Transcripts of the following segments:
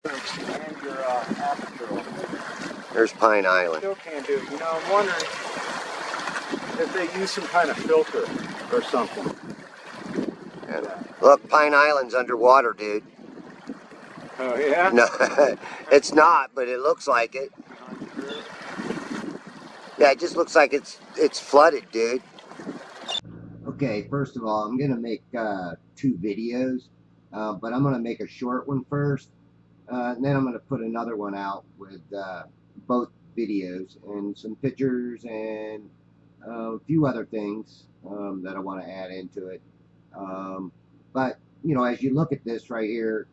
And your aperture. There's Pine Island. Still can't do it. You know, I'm wondering if they use some kind of filter or something. And look, Pine Island's underwater, dude. Oh yeah? No, it's not, but it looks like it. Yeah, it just looks like it's flooded, dude. Okay, first of all, I'm gonna make 2 videos, but I'm gonna make a short one first, and then I'm gonna put another one out with both videos and some pictures and a few other things that I want to add into it. But you know, as you look at this right here,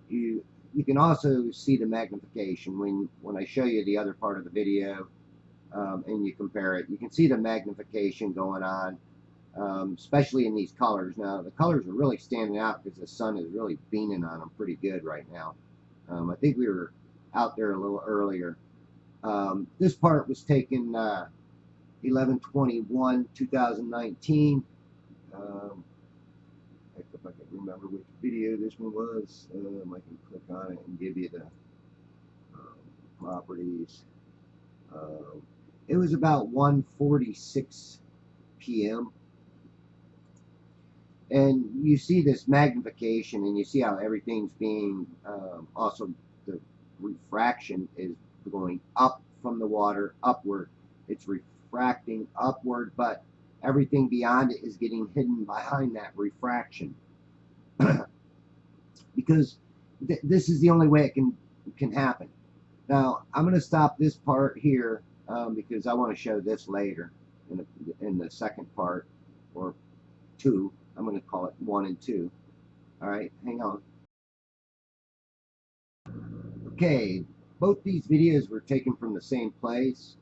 you can also see the magnification when I show you the other part of the video, and you compare it. You can see the magnification going on, especially in these colors. Now the colors are really standing out because the sun is really beaming on them pretty good right now. I think we were out there a little earlier. This part was taken 11/21/2019. If I can remember which video this one was, I can click on it and give you the properties. It was about 1:46 p.m. And you see this magnification, and you see how everything's being also the refraction is going up from the water upward. It's refracting upward, but everything beyond it is getting hidden behind that refraction. Because this is the only way it can happen. Now I'm going to stop this part here because I want to show this later in the second part, or 2. I'm going to call it 1 and 2. All right, hang on. Okay, both these videos were taken from the same place,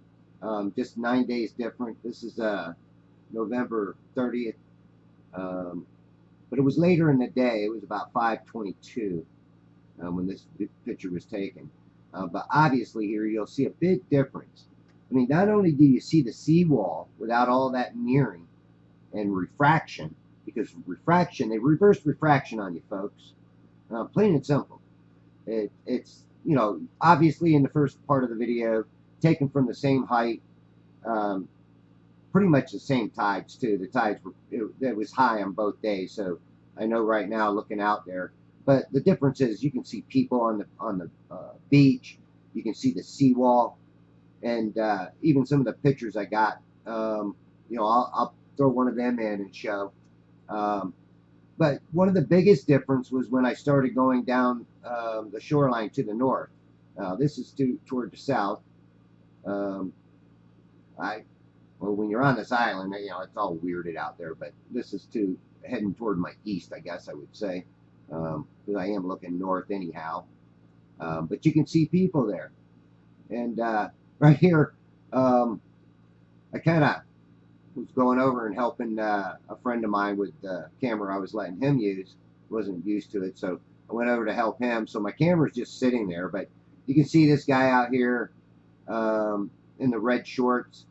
just 9 days different. This is November 30th, but it was later in the day. It was about 5:22 when this picture was taken. But obviously here you'll see a big difference. I mean, not only do you see the seawall without all that mirroring and refraction, because refraction, they reverse refraction on you, folks. Plain and simple. It's, you know, obviously in the first part of the video, taken from the same height, pretty much the same tides too. The tides were, it was high on both days, so I know right now looking out there. But the difference is you can see people on the beach. You can see the seawall, and even some of the pictures I got. You know, I'll throw one of them in and show. But one of the biggest difference was when I started going down the shoreline to the north. This is toward the south. Well, when you're on this island, you know, it's all weirded out there, but this is heading toward my east, I guess I would say, because I am looking north anyhow. But you can see people there. And right here, I kind of was going over and helping a friend of mine with the camera I was letting him use. Wasn't used to it, so I went over to help him. So my camera's just sitting there, but you can see this guy out here in the red shorts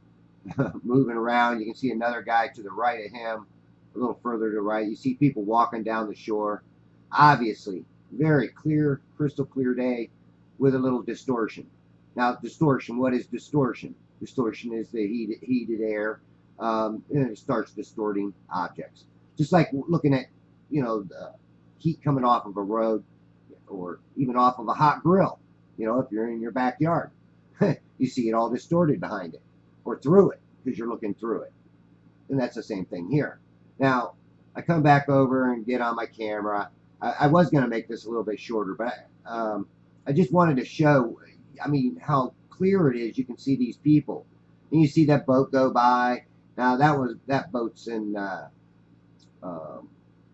moving around. You can see another guy to the right of him, a little further to the right. You see people walking down the shore. Obviously, very clear, crystal clear day with a little distortion. Now, distortion, what is distortion? Distortion is the heated air, and it starts distorting objects. Just like looking at, you know, the heat coming off of a road or even off of a hot grill. You know, if you're in your backyard, you see it all distorted behind it or through it because you're looking through it. And that's the same thing here. Now, I come back over and get on my camera. I was going to make this a little bit shorter, but I just wanted to show, I mean, how clear it is. You can see these people. And you see that boat go by. Now, that boat's in the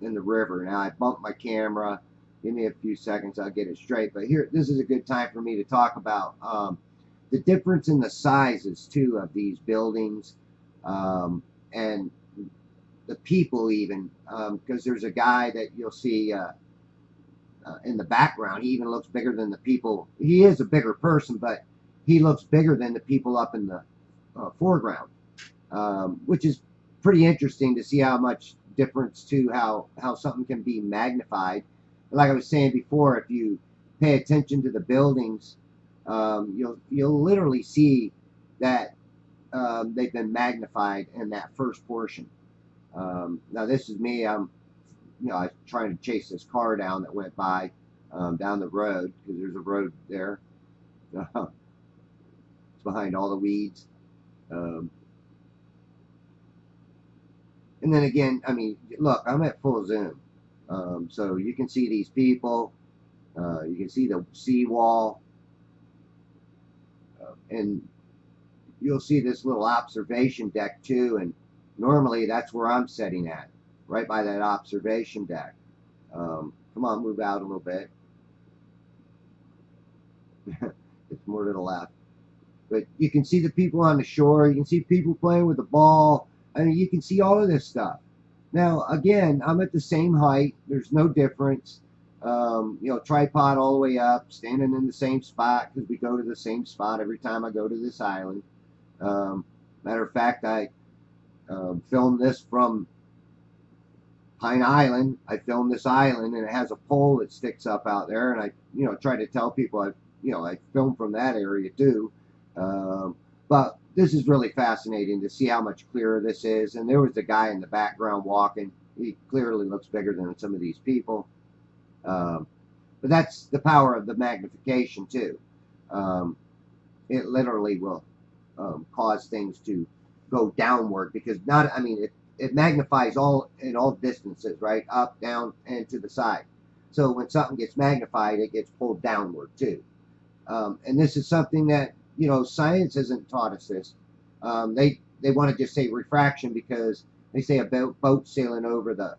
river. Now, I bumped my camera. Give me a few seconds, I'll get it straight. But here, this is a good time for me to talk about the difference in the sizes, too, of these buildings and the people even, because there's a guy that you'll see in the background. He even looks bigger than the people. He is a bigger person, but he looks bigger than the people up in the foreground, which is pretty interesting to see how much difference to how something can be magnified. Like I was saying before, if you pay attention to the buildings, you'll literally see that they've been magnified in that first portion. Now this is me. I was trying to chase this car down that went by down the road, because there's a road there. It's behind all the weeds. And then again, I mean, look, I'm at full zoom, so you can see these people. You can see the seawall, and you'll see this little observation deck too. And normally that's where I'm sitting at, right by that observation deck. Come on, move out a little bit. It's more to the left. But you can see the people on the shore. You can see people playing with the ball. I mean, you can see all of this stuff. Now, again, I'm at the same height. There's no difference. Tripod all the way up, standing in the same spot, because we go to the same spot every time I go to this island. Matter of fact, I filmed this from Pine Island. I filmed this island, and it has a pole that sticks up out there, and I try to tell people I filmed from that area too. But this is really fascinating to see how much clearer this is. And there was a guy in the background walking. He clearly looks bigger than some of these people. But that's the power of the magnification too. It literally will cause things to go downward, because it magnifies in all distances, right? Up, down, and to the side. So when something gets magnified, it gets pulled downward too. And this is something that, science hasn't taught us this. They want to just say refraction, because they say a boat sailing over the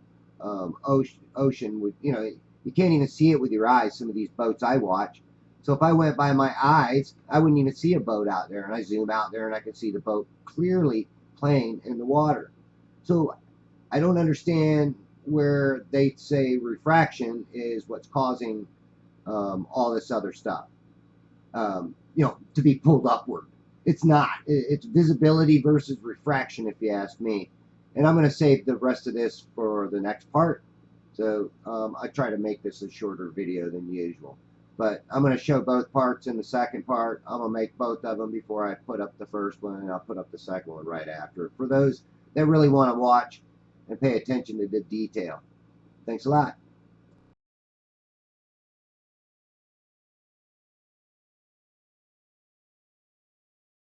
ocean with, you can't even see it with your eyes, some of these boats I watch. So if I went by my eyes, I wouldn't even see a boat out there. And I zoom out there and I can see the boat clearly playing in the water. So I don't understand where they say refraction is what's causing all this other stuff. To be pulled upward. It's not. It's visibility versus refraction, if you ask me. And I'm going to save the rest of this for the next part. So I try to make this a shorter video than usual. But I'm going to show both parts in the second part. I'm going to make both of them before I put up the first one, and I'll put up the second one right after, for those that really want to watch and pay attention to the detail. Thanks a lot.